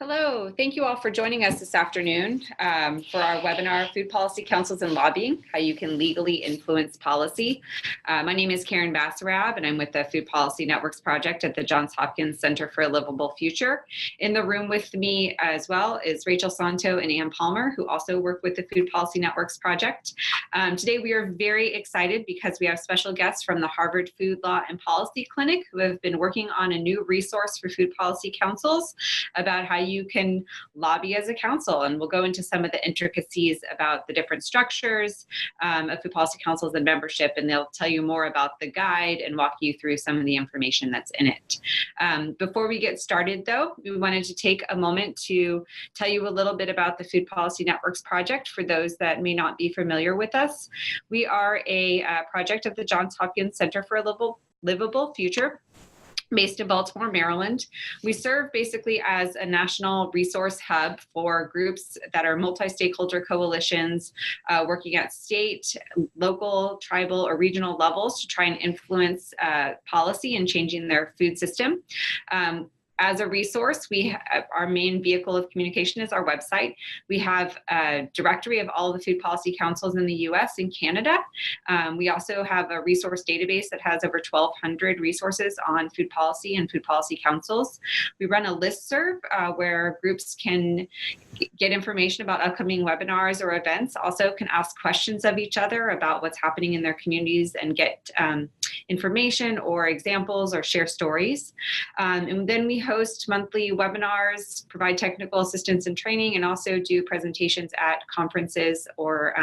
Hello, thank you all for joining us this afternoon for our webinar, Food Policy Councils and Lobbying, How You Can Legally Influence Policy. My name is Karen Bassarab, and I'm with the Food Policy Networks Project at the Johns Hopkins Center for a Livable Future. In the room with me as well is Rachel Santo and Ann Palmer, who also work with the Food Policy Networks Project. Today we are very excited because we have special guests from the Harvard Food Law and Policy Clinic who have been working on a new resource for food policy councils about how you can lobby as a council, and we'll go into some of the intricacies about the different structures of food policy councils and membership, and they'll tell you more about the guide and walk you through some of the information that's in it. Before we get started though, we wanted to take a moment to tell you a little bit about the Food Policy Networks Project for those that may not be familiar with us. We are a project of the Johns Hopkins Center for a Livable Future, based in Baltimore, Maryland. We serve basically as a national resource hub for groups that are multi-stakeholder coalitions working at state, local, tribal, or regional levels to try and influence policy and changing their food system. As a resource, our main vehicle of communication is our website. We have a directory of all the food policy councils in the US and Canada. We also have a resource database that has over 1,200 resources on food policy and food policy councils. We run a listserv where groups can get information about upcoming webinars or events, also can ask questions of each other about what's happening in their communities and get information or examples or share stories. And then we host monthly webinars, provide technical assistance and training, and also do presentations at conferences or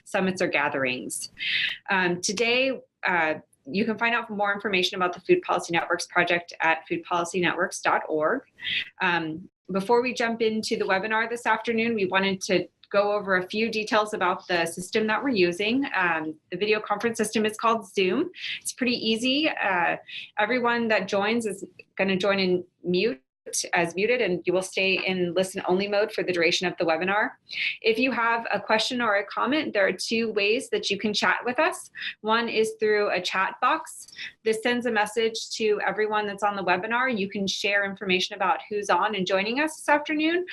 summits or gatherings. Today, you can find out more information about the Food Policy Networks Project at foodpolicynetworks.org. Before we jump into the webinar this afternoon, we wanted to go over a few details about the system that we're using. The video conference system is called Zoom. It's pretty easy. Everyone that joins is going to join in mute as muted, and you will stay in listen only mode for the duration of the webinar. If you have a question or a comment, there are two ways that you can chat with us. One is through a chat box. This sends a message to everyone that's on the webinar. You can share information about who's on and joining us this afternoon.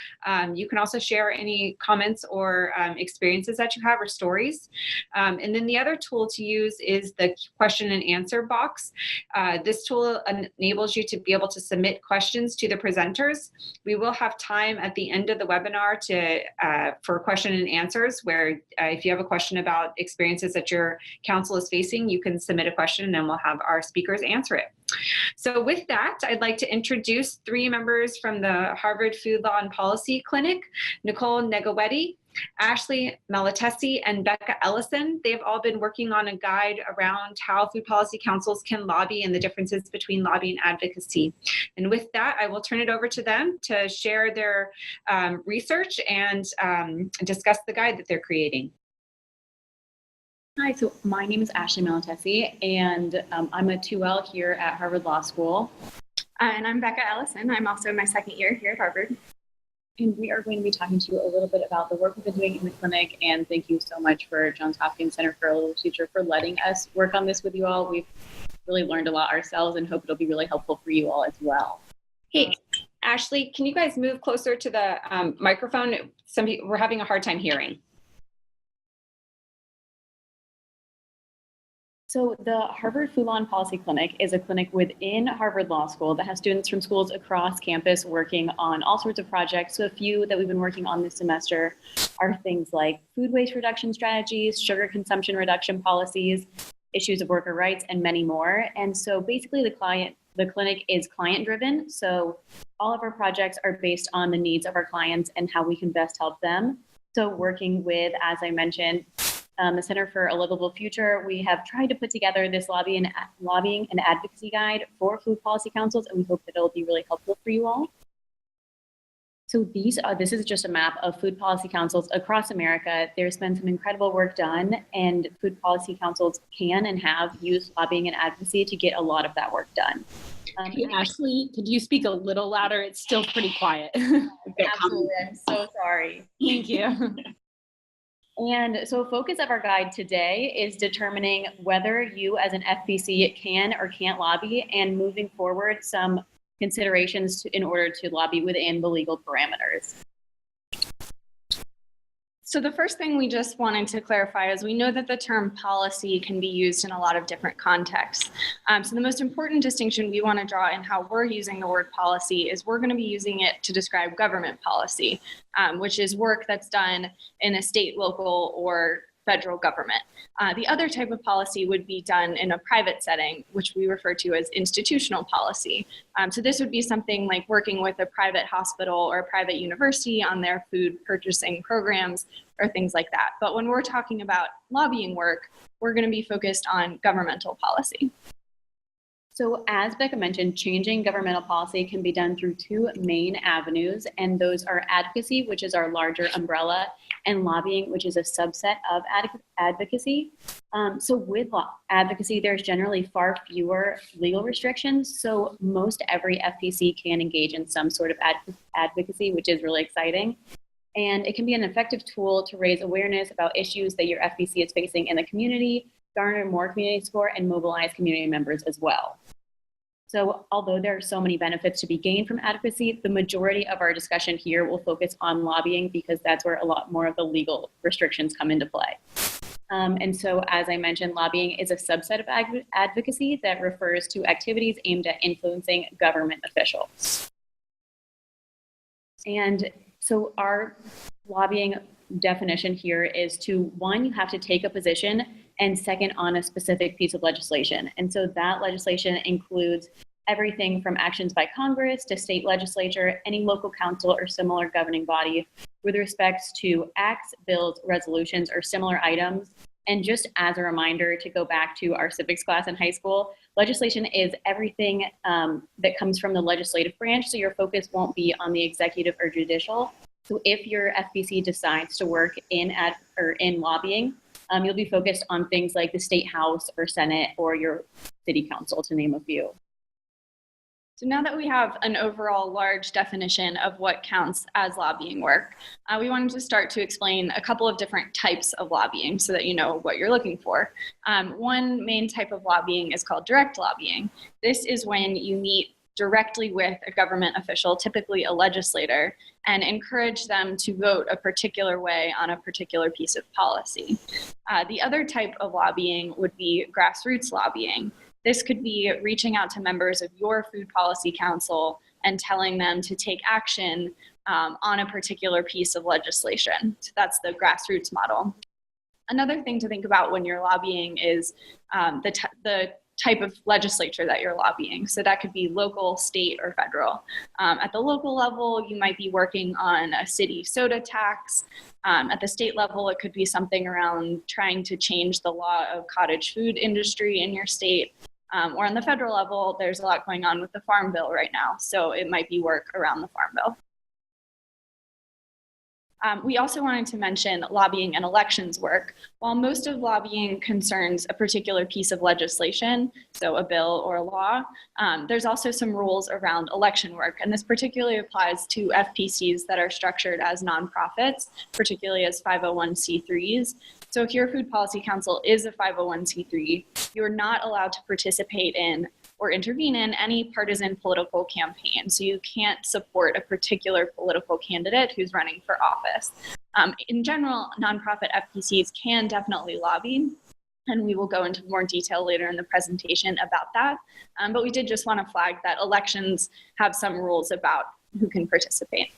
You can also share any comments or experiences that you have or stories. And then the other tool to use is the question and answer box. This tool enables you to be able to submit questions to the presenters. We will have time at the end of the webinar for question and answers, where if you have a question about experiences that your council is facing, you can submit a question and then we'll have our speakers answer it. So with that, I'd like to introduce three members from the Harvard Food Law and Policy Clinic: Nicole Negawetti, Ashley Malatesi, and Becca Ellison. They've all been working on a guide around how food policy councils can lobby and the differences between lobby and advocacy. And with that, I will turn it over to them to share their research and discuss the guide that they're creating. Hi, so my name is Ashley Malatesi, and I'm a 2L here at Harvard Law School. And I'm Becca Ellison. I'm also in my second year here at Harvard. And we are going to be talking to you a little bit about the work we've been doing in the clinic, and thank you so much for Johns Hopkins Center for a Livable Future for letting us work on this with you all. We've really learned a lot ourselves and hope it'll be really helpful for you all as well. Hey, Ashley, can you guys move closer to the microphone? Some people, we're having a hard time hearing. So the Harvard Food Law and Policy Clinic is a clinic within Harvard Law School that has students from schools across campus working on all sorts of projects. So a few that we've been working on this semester are things like food waste reduction strategies, sugar consumption reduction policies, issues of worker rights, and many more. And so basically the clinic is client driven. So all of our projects are based on the needs of our clients and how we can best help them. So working with, as I mentioned, the Center for a Livable Future, we have tried to put together this lobbying and advocacy guide for food policy councils, and we hope that it'll be really helpful for you all. So this is just a map of food policy councils across America. There's been some incredible work done, and food policy councils can and have used lobbying and advocacy to get a lot of that work done. Hey, Ashley, could you speak a little louder? It's still pretty quiet. Absolutely, I'm so sorry. Thank you. And so a focus of our guide today is determining whether you as an FPC can or can't lobby, and moving forward some considerations in order to lobby within the legal parameters. So the first thing we just wanted to clarify is we know that the term policy can be used in a lot of different contexts. So the most important distinction we want to draw in how we're using the word policy is we're going to be using it to describe government policy, which is work that's done in a state, local, or federal government. The other type of policy would be done in a private setting, which we refer to as institutional policy. So this would be something like working with a private hospital or a private university on their food purchasing programs or things like that. But when we're talking about lobbying work, we're going to be focused on governmental policy. So as Becca mentioned, changing governmental policy can be done through two main avenues, and those are advocacy, which is our larger umbrella, and lobbying, which is a subset of advocacy. So with advocacy, there's generally far fewer legal restrictions. So most every FPC can engage in some sort of advocacy, which is really exciting. And it can be an effective tool to raise awareness about issues that your FPC is facing in the community, garner more community support, and mobilize community members as well. So although there are so many benefits to be gained from advocacy, the majority of our discussion here will focus on lobbying because that's where a lot more of the legal restrictions come into play. And so, as I mentioned, lobbying is a subset of advocacy that refers to activities aimed at influencing government officials. And so our lobbying definition here is to, one, you have to take a position, and second, on a specific piece of legislation. And so that legislation includes everything from actions by Congress to state legislature, any local council or similar governing body with respects to acts, bills, resolutions, or similar items. And just as a reminder to go back to our civics class in high school, legislation is everything that comes from the legislative branch, so your focus won't be on the executive or judicial. So if your FPC decides to work in lobbying, you'll be focused on things like the state house or senate or your city council, to name a few. So now that we have an overall large definition of what counts as lobbying work, we wanted to start to explain a couple of different types of lobbying so that you know what you're looking for. One main type of lobbying is called direct lobbying. This is when you meet directly with a government official, typically a legislator, and encourage them to vote a particular way on a particular piece of policy. The other type of lobbying would be grassroots lobbying. This could be reaching out to members of your food policy council and telling them to take action on a particular piece of legislation. So that's the grassroots model. Another thing to think about when you're lobbying is the type of legislature that you're lobbying. So that could be local, state, or federal. At the local level, you might be working on a city soda tax. At the state level, it could be something around trying to change the law of cottage food industry in your state. Or on the federal level, there's a lot going on with the Farm Bill right now. So it might be work around the Farm Bill. We also wanted to mention lobbying and elections work. While most of lobbying concerns a particular piece of legislation, so a bill or a law, there's also some rules around election work. And this particularly applies to FPCs that are structured as nonprofits, particularly as 501c3s. So if your food policy council is a 501c3, you're not allowed to participate in or intervene in any partisan political campaign. So you can't support a particular political candidate who's running for office. In general, nonprofit FPCs can definitely lobby, and we will go into more detail later in the presentation about that. But we did just want to flag that elections have some rules about who can participate.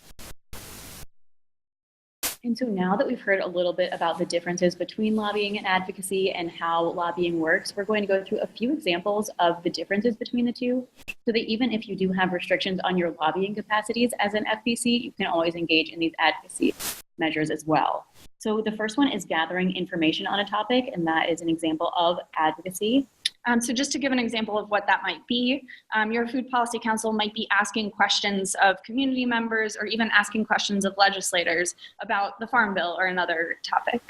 And so now that we've heard a little bit about the differences between lobbying and advocacy and how lobbying works, we're going to go through a few examples of the differences between the two, so that even if you do have restrictions on your lobbying capacities as an FPC, you can always engage in these advocacy measures as well. So the first one is gathering information on a topic, and that is an example of advocacy. So just to give an example of what that might be, your food policy council might be asking questions of community members or even asking questions of legislators about the Farm Bill or another topic.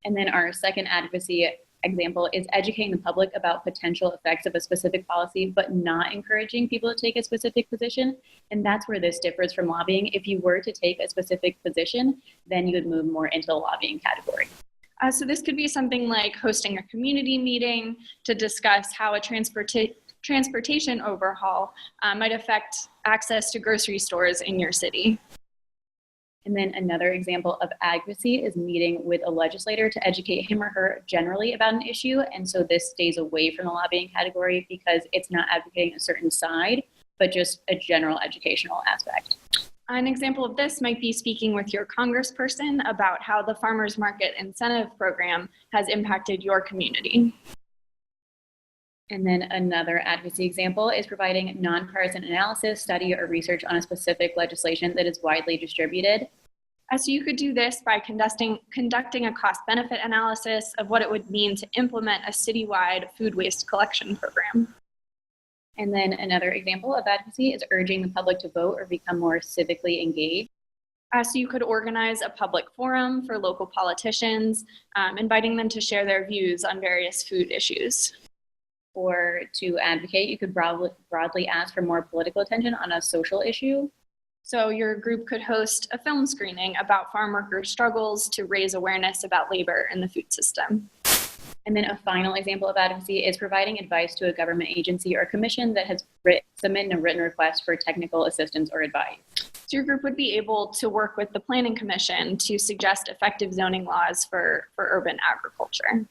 And then our second advocacy example is educating the public about potential effects of a specific policy, but not encouraging people to take a specific position. And that's where this differs from lobbying. If you were to take a specific position, then you would move more into the lobbying category. So this could be something like hosting a community meeting to discuss how a transportation overhaul might affect access to grocery stores in your city. And then another example of advocacy is meeting with a legislator to educate him or her generally about an issue. And so this stays away from the lobbying category because it's not advocating a certain side, but just a general educational aspect. An example of this might be speaking with your congressperson about how the farmers market incentive program has impacted your community. And then another advocacy example is providing nonpartisan analysis, study, or research on a specific legislation that is widely distributed. So you could do this by conducting a cost-benefit analysis of what it would mean to implement a citywide food waste collection program. And then another example of advocacy is urging the public to vote or become more civically engaged. So you could organize a public forum for local politicians, inviting them to share their views on various food issues. Or to advocate, you could broadly ask for more political attention on a social issue. So your group could host a film screening about farm workers' struggles to raise awareness about labor in the food system. And then a final example of advocacy is providing advice to a government agency or commission that has submitted a written request for technical assistance or advice. So your group would be able to work with the Planning Commission to suggest effective zoning laws for urban agriculture.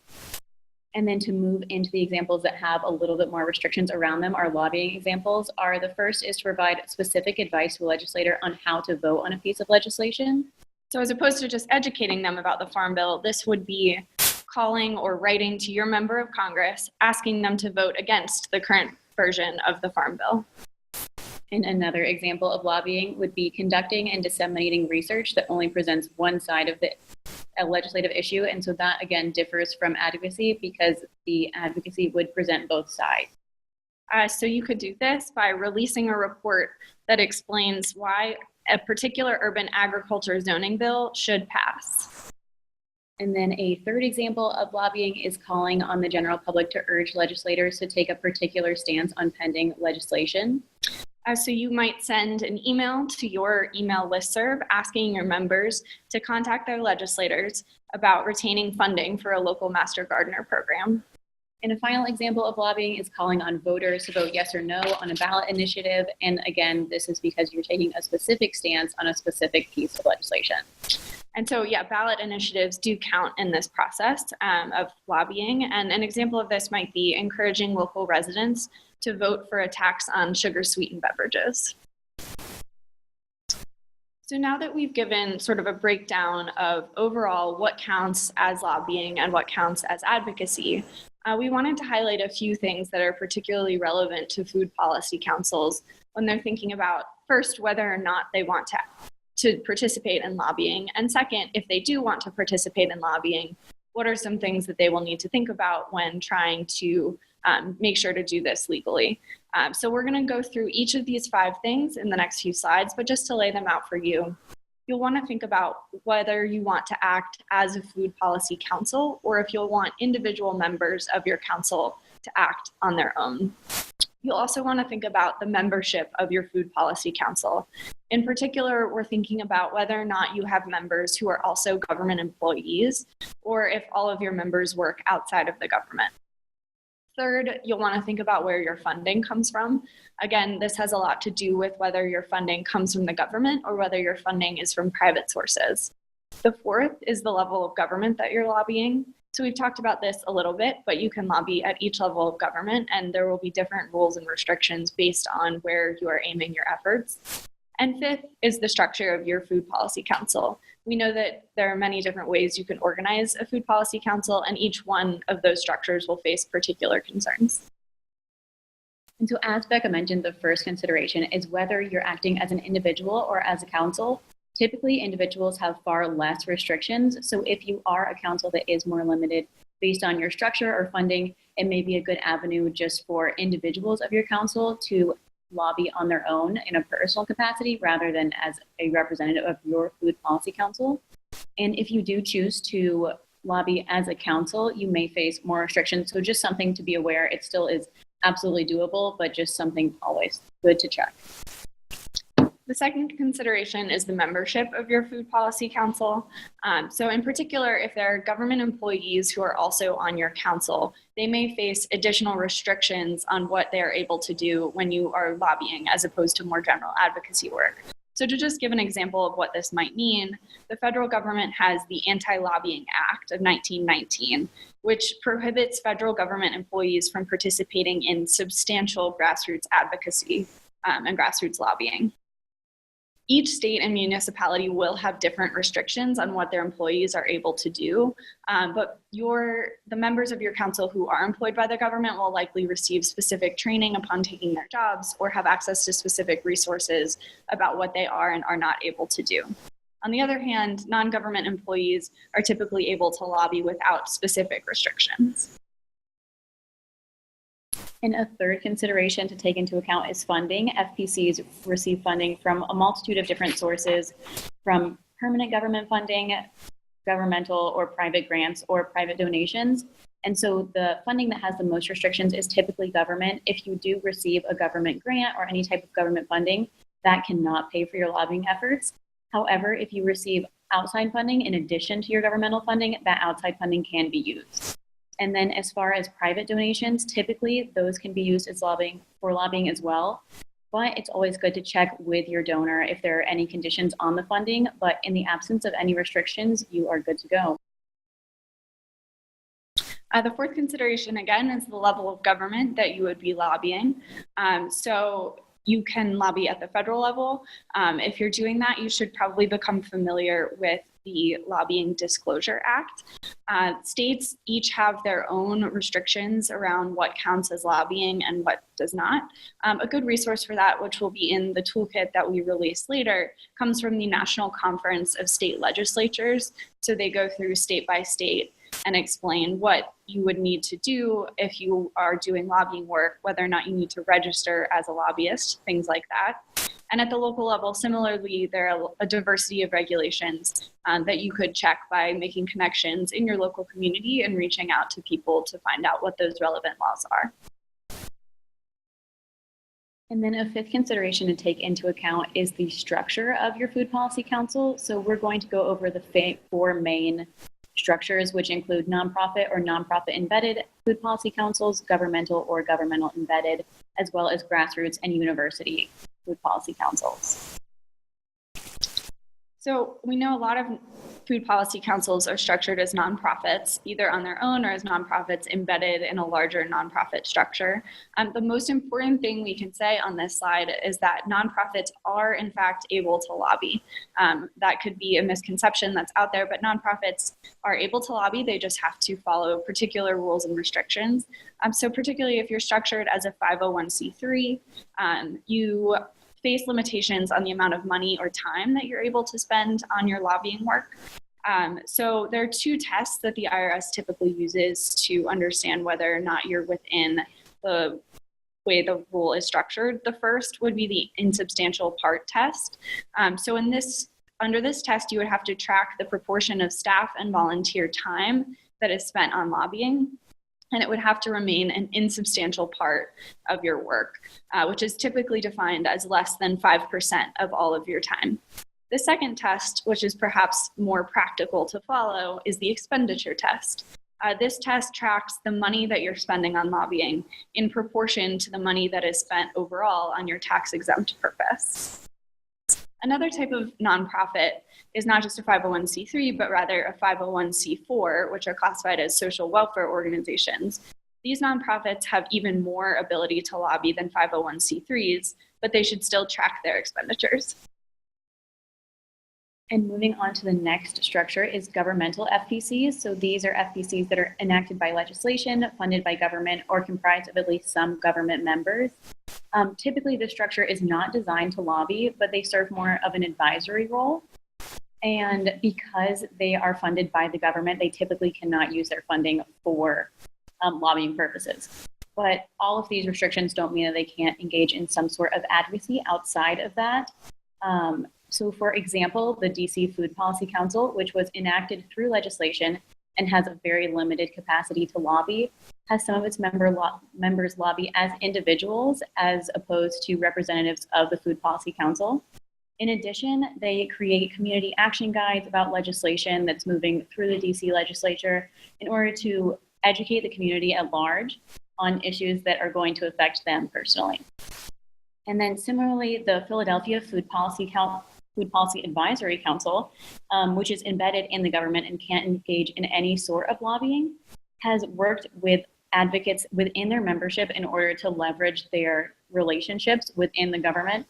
And then to move into the examples that have a little bit more restrictions around them, our lobbying examples are: the first is to provide specific advice to a legislator on how to vote on a piece of legislation. So as opposed to just educating them about the Farm Bill, this would be calling or writing to your member of Congress, asking them to vote against the current version of the Farm Bill. And another example of lobbying would be conducting and disseminating research that only presents one side of a legislative issue. And so that, again, differs from advocacy because the advocacy would present both sides. So you could do this by releasing a report that explains why a particular urban agriculture zoning bill should pass. And then a third example of lobbying is calling on the general public to urge legislators to take a particular stance on pending legislation. So you might send an email to your email listserv asking your members to contact their legislators about retaining funding for a local master gardener program. And a final example of lobbying is calling on voters to vote yes or no on a ballot initiative. And again, this is because you're taking a specific stance on a specific piece of legislation. And so, yeah, ballot initiatives do count in this process of lobbying. And an example of this might be encouraging local residents to vote for a tax on sugar-sweetened beverages. So now that we've given sort of a breakdown of overall what counts as lobbying and what counts as advocacy, we wanted to highlight a few things that are particularly relevant to food policy councils when they're thinking about, first, whether or not they want to participate in lobbying, and second, if they do want to participate in lobbying, what are some things that they will need to think about when trying to make sure to do this legally. So we're going to go through each of these 5 things in the next few slides, but just to lay them out for you, you'll want to think about whether you want to act as a food policy council or if you'll want individual members of your council to act on their own. You'll also want to think about the membership of your food policy council. In particular, we're thinking about whether or not you have members who are also government employees, or if all of your members work outside of the government. Third, you'll want to think about where your funding comes from. Again, this has a lot to do with whether your funding comes from the government or whether your funding is from private sources. The fourth is the level of government that you're lobbying. So we've talked about this a little bit, but you can lobby at each level of government, and there will be different rules and restrictions based on where you are aiming your efforts. And fifth is the structure of your food policy council. We know that there are many different ways you can organize a food policy council, and each one of those structures will face particular concerns. And so as Becca mentioned, the first consideration is whether you're acting as an individual or as a council. Typically, individuals have far less restrictions. So if you are a council that is more limited based on your structure or funding, it may be a good avenue just for individuals of your council to lobby on their own in a personal capacity rather than as a representative of your food policy council. And if you do choose to lobby as a council, you may face more restrictions. So just something to be aware. It still is absolutely doable, but just something always good to check. The The second consideration is the membership of your Food Policy Council. So in particular, if there are government employees who are also on your council, they may face additional restrictions on what they are able to do when you are lobbying as opposed to more general advocacy work. So to just give an example of what this might mean, the federal government has the Anti-Lobbying Act of 1919, which prohibits federal government employees from participating in substantial grassroots advocacy and grassroots lobbying. Each state and municipality will have different restrictions on what their employees are able to do, but the members of your council who are employed by the government will likely receive specific training upon taking their jobs or have access to specific resources about what they are and are not able to do. On the other hand, non-government employees are typically able to lobby without specific restrictions. And a third consideration to take into account is funding. FPCs receive funding from a multitude of different sources, from permanent government funding, governmental or private grants, or private donations. And so the funding that has the most restrictions is typically government. If you do receive a government grant or any type of government funding, that cannot pay for your lobbying efforts. However, if you receive outside funding in addition to your governmental funding, that outside funding can be used. And then as far as private donations, typically those can be used as lobbying as well. But it's always good to check with your donor if there are any conditions on the funding. But in the absence of any restrictions, you are good to go. The fourth consideration, again, is the level of government that you would be lobbying. So you can lobby at the federal level. If you're doing that, you should probably become familiar with the Lobbying Disclosure Act. States each have their own restrictions around what counts as lobbying and what does not. A good resource for that, which will be in the toolkit that we release later, comes from the National Conference of State Legislatures. So they go through state by state and explain what you would need to do if you are doing lobbying work, whether or not you need to register as a lobbyist, things like that. And at the local level, similarly, there are a diversity of regulations that you could check by making connections in your local community and reaching out to people to find out what those relevant laws are. And then a fifth consideration to take into account is the structure of your Food Policy Council. So we're going to go over the four main structures, which include nonprofit or nonprofit embedded food policy councils, governmental or governmental embedded, as well as grassroots and university food policy councils. So we know a lot of food policy councils are structured as nonprofits, either on their own or as nonprofits embedded in a larger nonprofit structure. The most important thing we can say on this slide is that nonprofits are in fact able to lobby. That could be a misconception that's out there, but nonprofits are able to lobby. They just have to follow particular rules and restrictions. So particularly if you're structured as a 501c3, you face limitations on the amount of money or time that you're able to spend on your lobbying work. So there are two tests that the IRS typically uses to understand whether or not you're within the way the rule is structured. The first would be the insubstantial part test. So under this test, you would have to track the proportion of staff and volunteer time that is spent on lobbying, and it would have to remain an insubstantial part of your work, which is typically defined as less than 5% of all of your time. The second test, which is perhaps more practical to follow, is the expenditure test. This test tracks the money that you're spending on lobbying in proportion to the money that is spent overall on your tax-exempt purpose. Another type of nonprofit is not just a 501c3, but rather a 501c4, which are classified as social welfare organizations. These nonprofits have even more ability to lobby than 501c3s, but they should still track their expenditures. And moving on to the next structure is governmental FPCs. So these are FPCs that are enacted by legislation, funded by government, or comprised of at least some government members. Typically, this structure is not designed to lobby, but they serve more of an advisory role. And because they are funded by the government, they typically cannot use their funding for lobbying purposes. But all of these restrictions don't mean that they can't engage in some sort of advocacy outside of that. So for example, the DC Food Policy Council, which was enacted through legislation and has a very limited capacity to lobby, has some of its members lobby as individuals as opposed to representatives of the Food Policy Council. In addition, they create community action guides about legislation that's moving through the DC legislature in order to educate the community at large on issues that are going to affect them personally. And then similarly, the Philadelphia Food Policy Advisory Council, which is embedded in the government and can't engage in any sort of lobbying, has worked with advocates within their membership in order to leverage their relationships within the government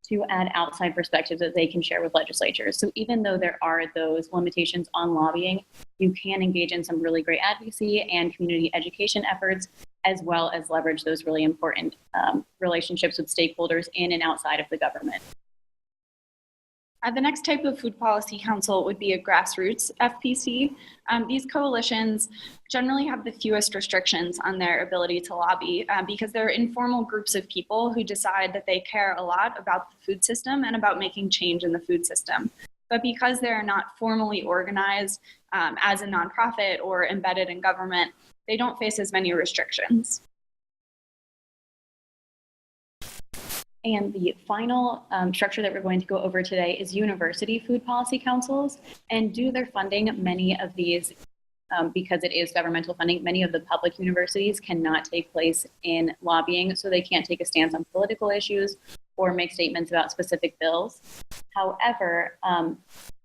to add outside perspectives that they can share with legislatures. So even though there are those limitations on lobbying, you can engage in some really great advocacy and community education efforts, as well as leverage those really important relationships with stakeholders in and outside of the government. The next type of food policy council would be a grassroots FPC. These coalitions generally have the fewest restrictions on their ability to lobby because they're informal groups of people who decide that they care a lot about the food system and about making change in the food system. But because they're not formally organized as a nonprofit or embedded in government, they don't face as many restrictions. And the final structure that we're going to go over today is university food policy councils. And due to their funding, many of these, because it is governmental funding, many of the public universities cannot take place in lobbying, so they can't take a stance on political issues or make statements about specific bills. However,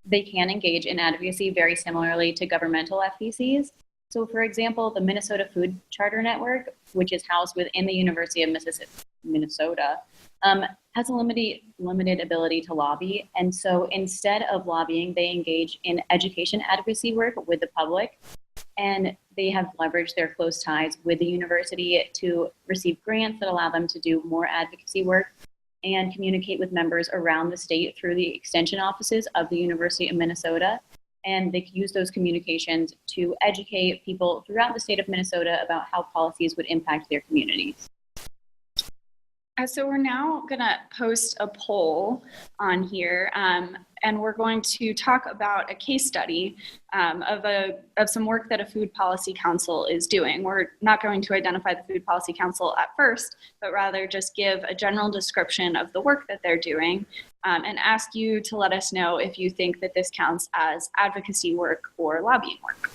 they can engage in advocacy very similarly to governmental FPCs. So for example, the Minnesota Food Charter Network, which is housed within the University of Minnesota, has a limited ability to lobby. And so instead of lobbying, they engage in education advocacy work with the public. And they have leveraged their close ties with the university to receive grants that allow them to do more advocacy work and communicate with members around the state through the extension offices of the University of Minnesota. And they use those communications to educate people throughout the state of Minnesota about how policies would impact their communities. So we're now going to post a poll on here, and we're going to talk about a case study of some work that a food policy council is doing. We're not going to identify the food policy council at first, but rather just give a general description of the work that they're doing and ask you to let us know if you think that this counts as advocacy work or lobbying work.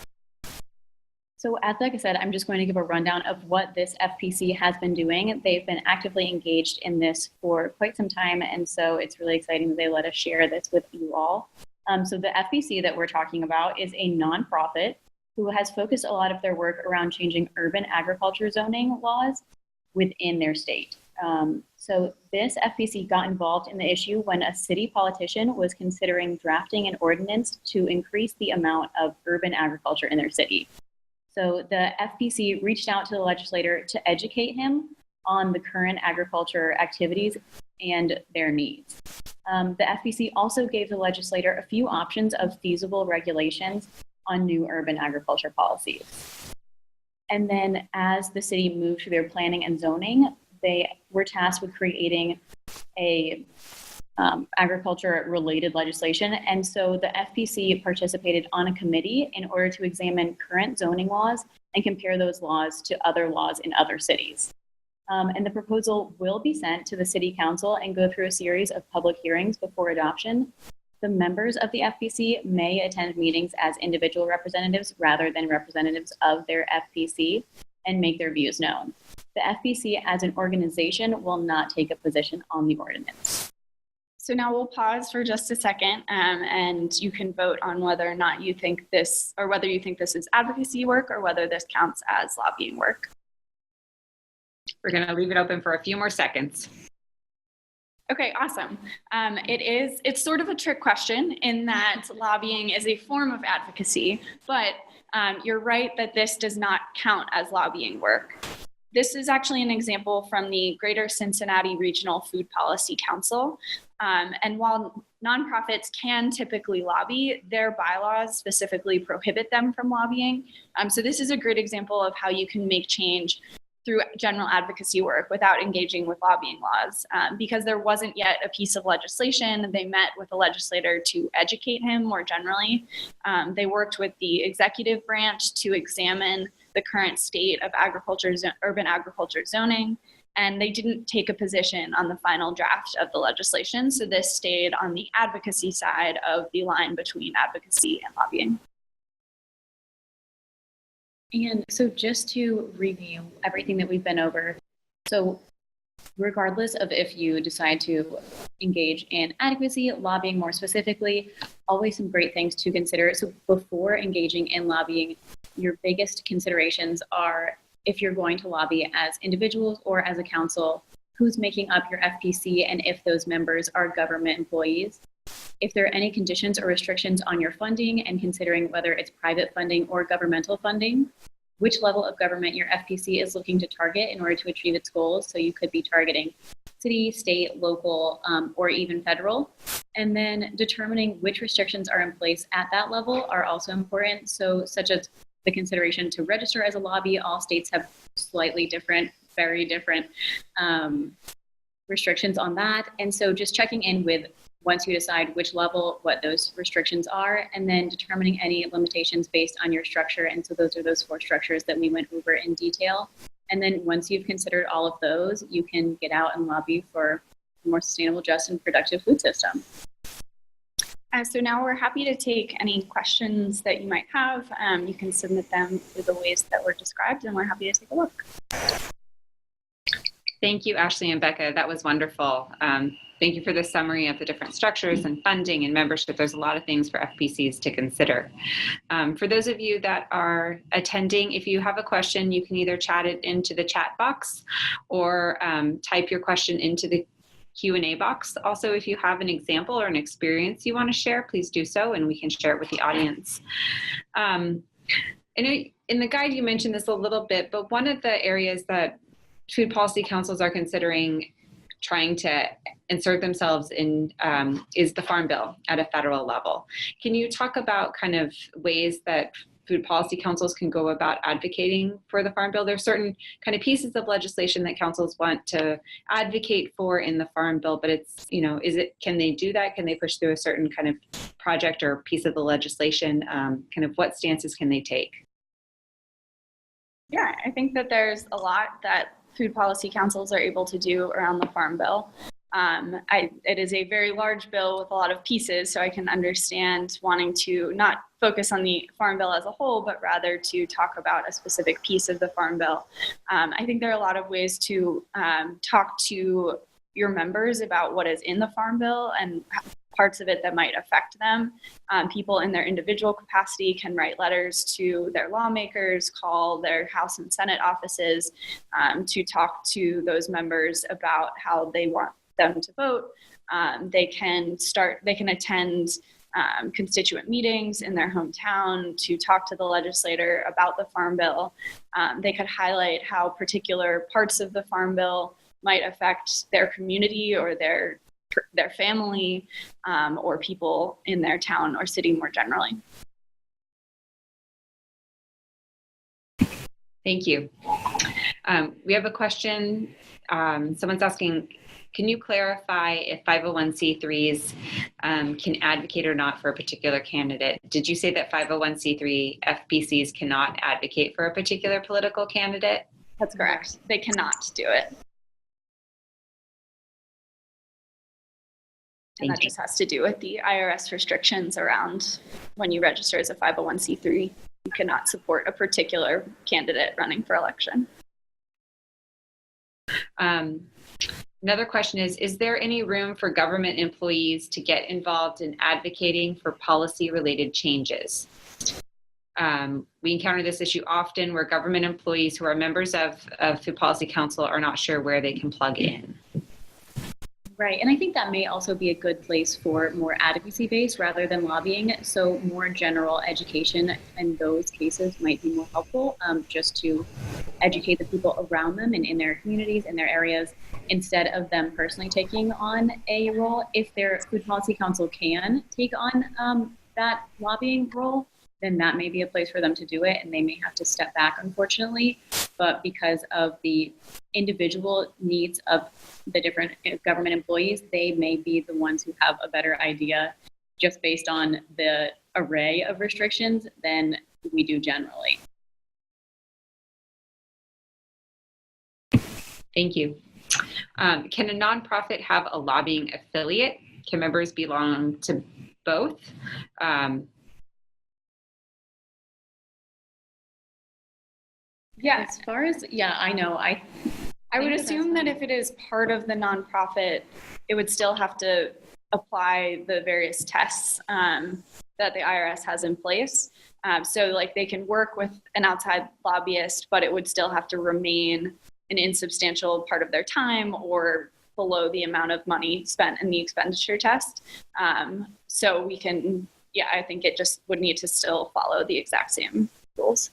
So as like I said, I'm just going to give a rundown of what this FPC has been doing. They've been actively engaged in this for quite some time, and so it's really exciting that they let us share this with you all. So the FPC that we're talking about is a nonprofit who has focused a lot of their work around changing urban agriculture zoning laws within their state. So this FPC got involved in the issue when a city politician was considering drafting an ordinance to increase the amount of urban agriculture in their city. So the FPC reached out to the legislator to educate him on the current agriculture activities and their needs. The FPC also gave the legislator a few options of feasible regulations on new urban agriculture policies. And then as the city moved through their planning and zoning, they were tasked with creating a agriculture-related legislation. And so the FPC participated on a committee in order to examine current zoning laws and compare those laws to other laws in other cities. And the proposal will be sent to the City Council and go through a series of public hearings before adoption. The members of the FPC may attend meetings as individual representatives rather than representatives of their FPC and make their views known. The FPC as an organization will not take a position on the ordinance. So now we'll pause for just a second and you can vote on whether or not you think this, or whether you think this is advocacy work or whether this counts as lobbying work. We're going to leave it open for a few more seconds. Okay, awesome. It's sort of a trick question in that lobbying is a form of advocacy, but you're right that this does not count as lobbying work. This is actually an example from the Greater Cincinnati Regional Food Policy Council. And while nonprofits can typically lobby, their bylaws specifically prohibit them from lobbying. So this is a great example of how you can make change through general advocacy work without engaging with lobbying laws. Because there wasn't yet a piece of legislation, they met with the legislator to educate him more generally. They worked with the executive branch to examine the current state of urban agriculture zoning. and they didn't take a position on the final draft of the legislation. So this stayed on the advocacy side of the line between advocacy and lobbying. And so just to review everything that we've been over, so regardless of if you decide to engage in advocacy, lobbying more specifically, always some great things to consider. So before engaging in lobbying, your biggest considerations are if you're going to lobby as individuals or as a council, who's making up your FPC and if those members are government employees. If there are any conditions or restrictions on your funding and considering whether it's private funding or governmental funding, which level of government your FPC is looking to target in order to achieve its goals. So you could be targeting city, state, local, or even federal. And then determining which restrictions are in place at that level are also important. So such as the consideration to register as a lobby, all states have slightly different, very different restrictions on that. And so just checking in with once you decide which level, what those restrictions are, and then determining any limitations based on your structure. And so those are those 4 structures that we went over in detail. And then once you've considered all of those, you can get out and lobby for a more sustainable, just, and productive food system. So now we're happy to take any questions that you might have. You can submit them through the ways that were described, and we're happy to take a look. Thank you, Ashley and Becca. That was wonderful. Thank you for the summary of the different structures and funding and membership. There's a lot of things for FPCs to consider. For those of you that are attending, if you have a question, you can either chat it into the chat box or type your question into the Q&A box. Also, if you have an example or an experience you want to share, please do so and we can share it with the audience. In the guide, you mentioned this a little bit, but one of the areas that food policy councils are considering trying to insert themselves in is the Farm Bill at a federal level. Can you talk about kind of ways that food policy councils can go about advocating for the Farm Bill? There's certain kind of pieces of legislation that councils want to advocate for in the Farm Bill, but it's, can they do that? Can they push through a certain kind of project or piece of the legislation? Kind of what stances can they take? Yeah, I think that there's a lot that food policy councils are able to do around the Farm Bill. It is a very large bill with a lot of pieces, so I can understand wanting to not focus on the Farm Bill as a whole, but rather to talk about a specific piece of the Farm Bill. I think there are a lot of ways to talk to your members about what is in the Farm Bill and parts of it that might affect them. People in their individual capacity can write letters to their lawmakers, call their House and Senate offices to talk to those members about how they want them to vote. They can attend constituent meetings in their hometown to talk to the legislator about the Farm Bill. They could highlight how particular parts of the Farm Bill might affect their community or their family or people in their town or city more generally. Thank you. We have a question. Someone's asking, can you clarify if 501c3s can advocate or not for a particular candidate? Did you say that 501c3 FPCs cannot advocate for a particular political candidate? That's correct. They cannot do it. And that just has to do with the IRS restrictions around when you register as a 501c3. You cannot support a particular candidate running for election. Another question is there any room for government employees to get involved in advocating for policy-related changes? We encounter this issue often where government employees who are members of Food Policy Council are not sure where they can plug in. Right, and I think that may also be a good place for more advocacy-based rather than lobbying. So more general education in those cases might be more helpful, just to educate the people around them and in their communities, in their areas, instead of them personally taking on a role. If their Food Policy Council can take on that lobbying role, then that may be a place for them to do it, and they may have to step back, unfortunately. But because of the individual needs of the different government employees, they may be the ones who have a better idea just based on the array of restrictions than we do generally. Thank you. Can a nonprofit have a lobbying affiliate? Can members belong to both? Yeah, As far as, I know, I would assume that if it is part of the nonprofit, it would still have to apply the various tests that the IRS has in place. So like they can work with an outside lobbyist, but it would still have to remain an insubstantial part of their time or below the amount of money spent in the expenditure test. So we can, I think it just would need to still follow the exact same rules.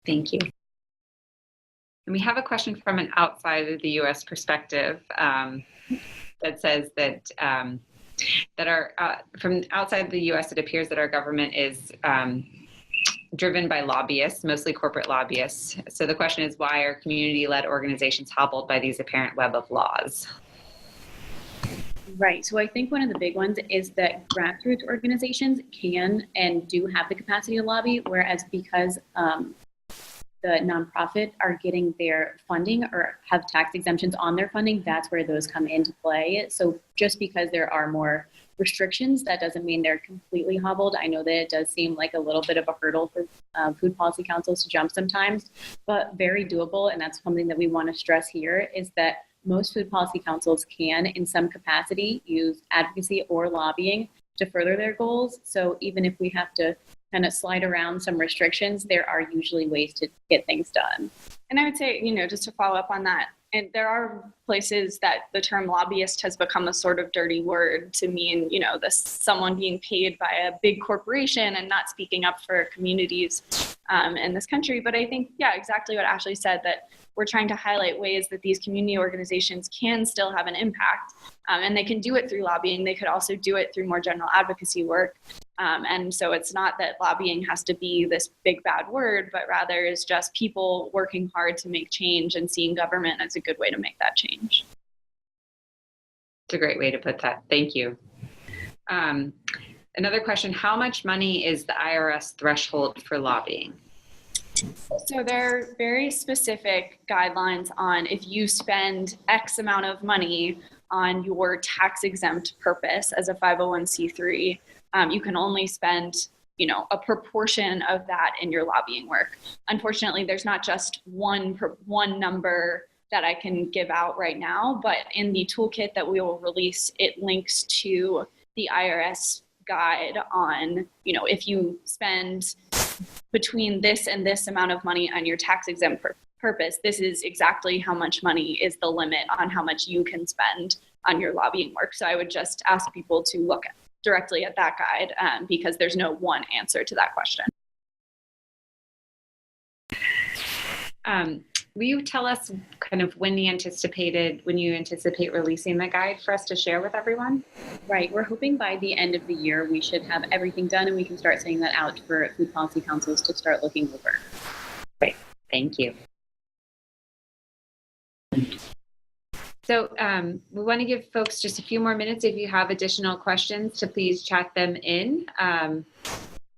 Thank you. And we have a question from an outside of the U.S. perspective that says that from outside the U.S., it appears that our government is driven by lobbyists, mostly corporate lobbyists. So the question is, why are community-led organizations hobbled by these apparent web of laws? Right. So I think one of the big ones is that grassroots organizations can and do have the capacity to lobby, whereas because the nonprofit are getting their funding or have tax exemptions on their funding, that's where those come into play. So just because there are more restrictions, that doesn't mean they're completely hobbled. I know that it does seem like a little bit of a hurdle for food policy councils to jump sometimes, but very doable. And that's something that we want to stress here is that most food policy councils can, in some capacity, use advocacy or lobbying to further their goals. So even if we have to kind of slide around some restrictions, there are usually ways to get things done. And I would say, just to follow up on that, and there are places that the term lobbyist has become a sort of dirty word to mean, someone being paid by a big corporation and not speaking up for communities in this country. But I think, exactly what Ashley said, that we're trying to highlight ways that these community organizations can still have an impact. And they can do it through lobbying. They could also do it through more general advocacy work. And so it's not that lobbying has to be this big bad word, but rather is just people working hard to make change and seeing government as a good way to make that change. It's a great way to put that. Thank you. Another question, how much money is the IRS threshold for lobbying? So there are very specific guidelines on if you spend X amount of money on your tax exempt purpose as a 501c3, you can only spend, a proportion of that in your lobbying work. Unfortunately, there's not just one number that I can give out right now, but in the toolkit that we will release, it links to the IRS guide on, if you spend between this and this amount of money on your tax exempt purpose, this is exactly how much money is the limit on how much you can spend on your lobbying work. So I would just ask people to look directly at that guide because there's no one answer to that question. Will you tell us kind of when you anticipate releasing the guide for us to share with everyone? Right. We're hoping by the end of the year, we should have everything done and we can start sending that out for food policy councils to start looking over. Great. Thank you. So we want to give folks just a few more minutes. If you have additional questions, to please chat them in.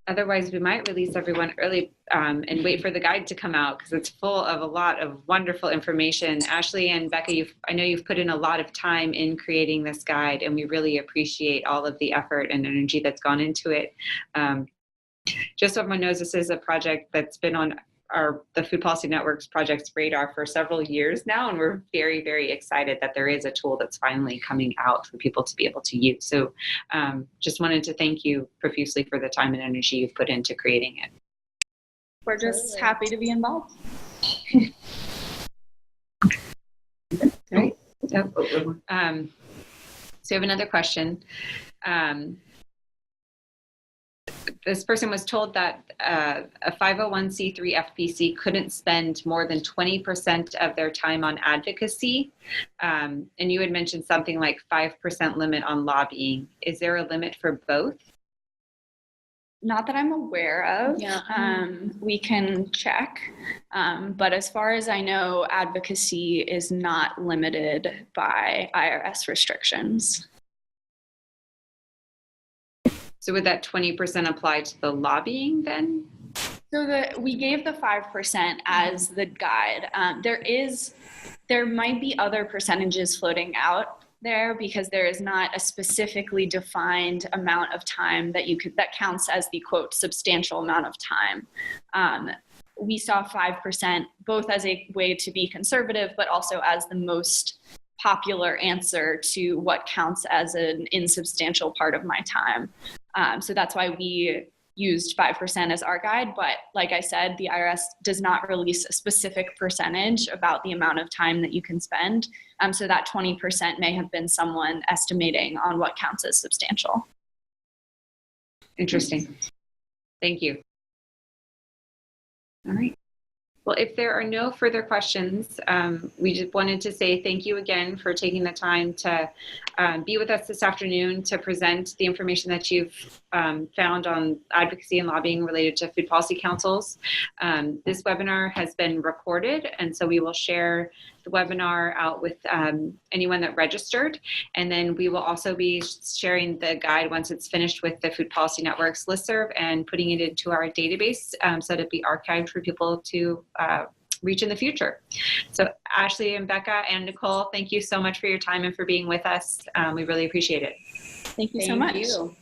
Otherwise, we might release everyone early and wait for the guide to come out because it's full of a lot of wonderful information. Ashley and Becca, I know you've put in a lot of time in creating this guide, and we really appreciate all of the effort and energy that's gone into it. Just so everyone knows, this is a project that's been on the Food Policy Network's project's radar for several years now, and we're very, very excited that there is a tool that's finally coming out for people to be able to use. So just wanted to thank you profusely for the time and energy you've put into creating it. We're just happy to be involved. Right. So we have another question. This person was told that a 501c3 FPC couldn't spend more than 20% of their time on advocacy. And you had mentioned something like 5% limit on lobbying. Is there a limit for both? Not that I'm aware of. Yeah. We can check. But as far as I know, advocacy is not limited by IRS restrictions. So would that 20% apply to the lobbying then? So we gave the 5% as the guide. There might be other percentages floating out there because there is not a specifically defined amount of time that counts as the quote substantial amount of time. We saw 5% both as a way to be conservative, but also as the most popular answer to what counts as an insubstantial part of my time. So that's why we used 5% as our guide. But like I said, the IRS does not release a specific percentage about the amount of time that you can spend. So that 20% may have been someone estimating on what counts as substantial. Interesting. Thank you. All right. Well, if there are no further questions, we just wanted to say thank you again for taking the time to be with us this afternoon to present the information that you've found on advocacy and lobbying related to food policy councils. This webinar has been recorded, and so we will share the webinar out with anyone that registered. And then we will also be sharing the guide once it's finished with the Food Policy Network's listserv and putting it into our database so that it be archived for people to reach in the future. So Ashley and Becca and Nicole, thank you so much for your time and for being with us. We really appreciate it. Thank you so much. Thank you.